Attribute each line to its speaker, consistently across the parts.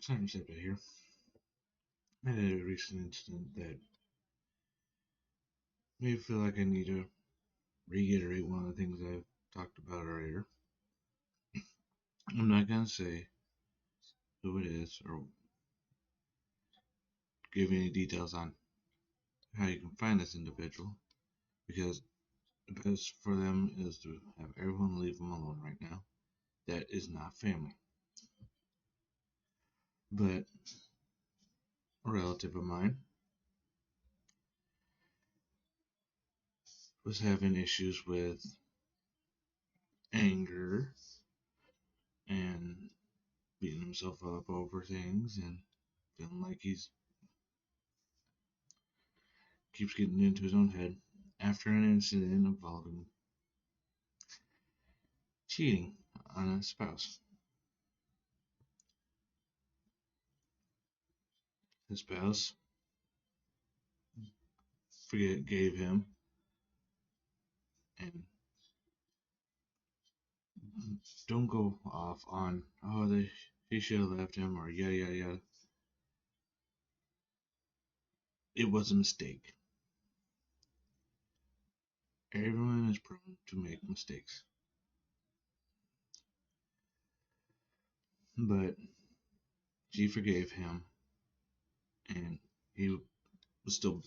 Speaker 1: Simon Septa here. I had a recent incident that made me feel like I need to reiterate one of the things I've talked about earlier. I'm not going to say who it is or give any details on how you can find this individual because the best for them is to have everyone leave them alone right now. That is not family. But a relative of mine was having issues with anger and beating himself up over things and feeling like he's keeps getting into his own head after an incident involving cheating on a spouse. His spouse forgave him and don't go off on he should have left him or yada yada yada. It was a mistake. Everyone is prone to make mistakes, but she forgave him, and he's still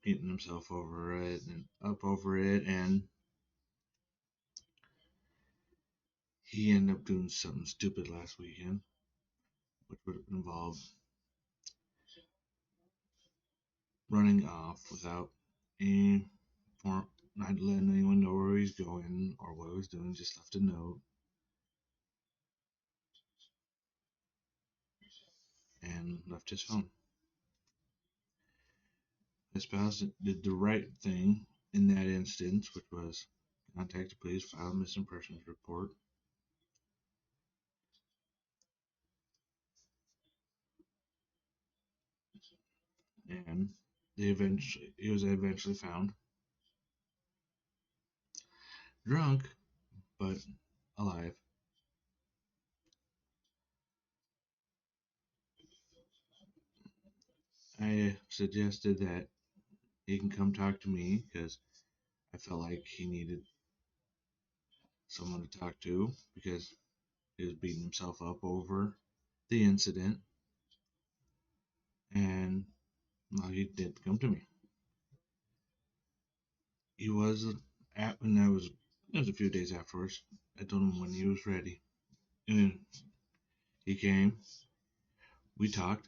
Speaker 1: getting himself over it and up over it, and he ended up doing something stupid last weekend, which would involve running off without any form, not letting anyone know where he's going or what he was doing, just left a note and left his phone. His spouse did the right thing in that instance, which was contact the police, file a missing persons report, and he was eventually found drunk but alive. I suggested that he can come talk to me because I felt like he needed someone to talk to because he was beating himself up over the incident, and well, he did come to me. He was at, and it was a few days afterwards. I told him when he was ready, and he came. We talked.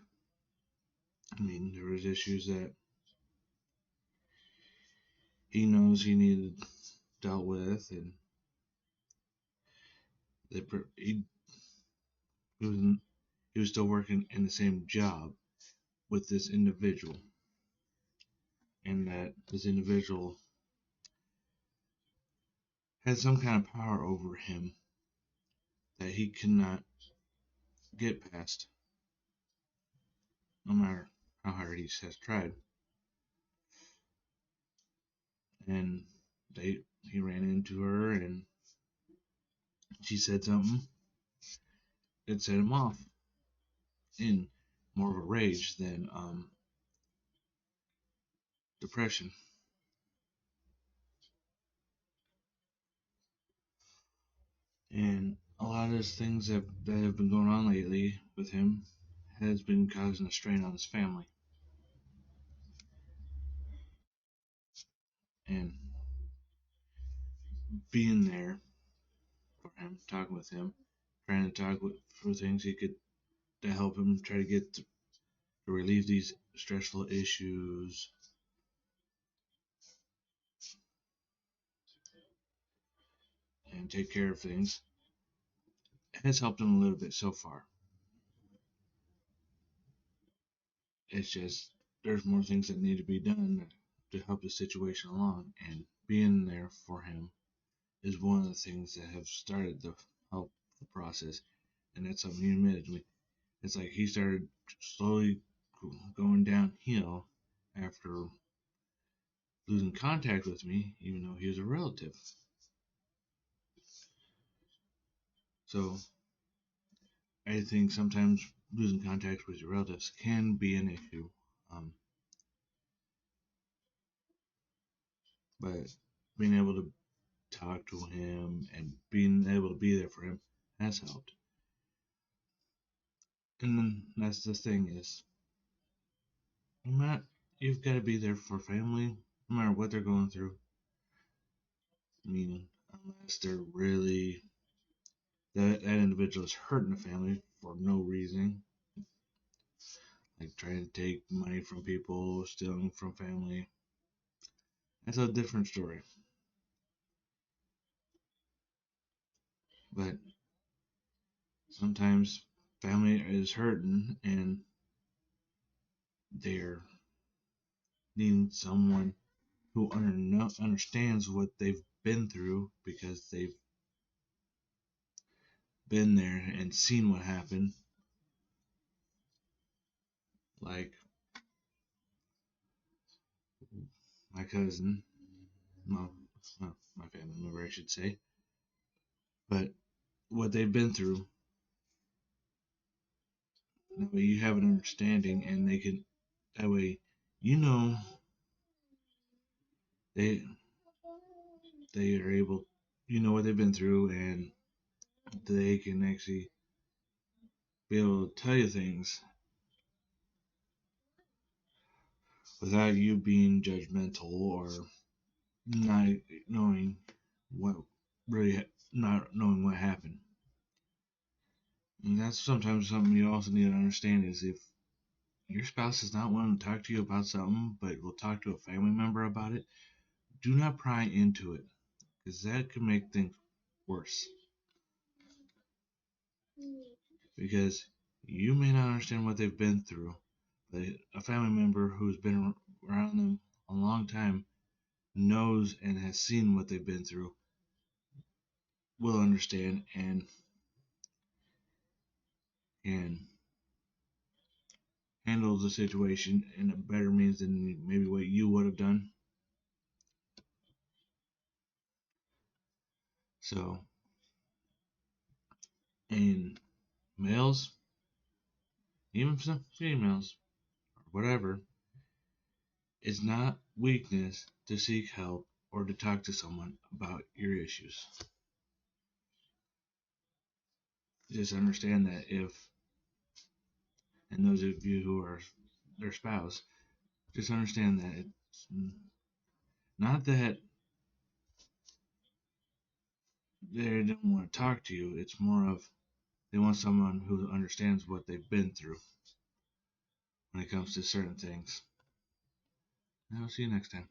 Speaker 1: I mean, there was issues that he knows he needed dealt with, and he was he was still working in the same job with this individual, and that this individual had some kind of power over him that he cannot get past, no matter how hard he has tried. And he ran into her, and she said something that set him off in more of a rage than depression. And a lot of those things that have been going on lately with him has been causing a strain on his family. And being there for him, talking with him, trying to for things he could to help him try to to relieve these stressful issues and take care of things has helped him a little bit so far. It's just there's more things that need to be done to help the situation along, and being there for him is one of the things that have started to help the process. And that's something he admitted to me. It's like he started slowly going downhill after losing contact with me, even though he was a relative. So I think sometimes losing contact with your relatives can be an issue. Um, but being able to talk to him and being able to be there for him has helped. And then that's the thing is, you've got to be there for family, no matter what they're going through. I mean, unless they're really that individual is hurting the family for no reason, like trying to take money from people, stealing from family. That's a different story. But sometimes family is hurting and they're needing someone who understands what they've been through because they've been there and seen what happened. Like my cousin, well, my family member, I should say, but what they've been through. That way you have an understanding, and they can. That way, you know, they they are able, you know what they've been through, and they can actually be able to tell you things without you being judgmental or not knowing what not knowing what happened. And that's sometimes something you also need to understand is if your spouse is not willing to talk to you about something, but will talk to a family member about it, do not pry into it because that can make things worse. Because you may not understand what they've been through, but a family member who's been around them a long time knows and has seen what they've been through will understand and can handle the situation in a better means than maybe what you would have done. So, and males, even some females, or whatever, it's not weakness to seek help or to talk to someone about your issues. Just understand that if, and those of you who are their spouse, just understand that it's not that they don't want to talk to you, it's more of they want someone who understands what they've been through when it comes to certain things. And I'll see you next time.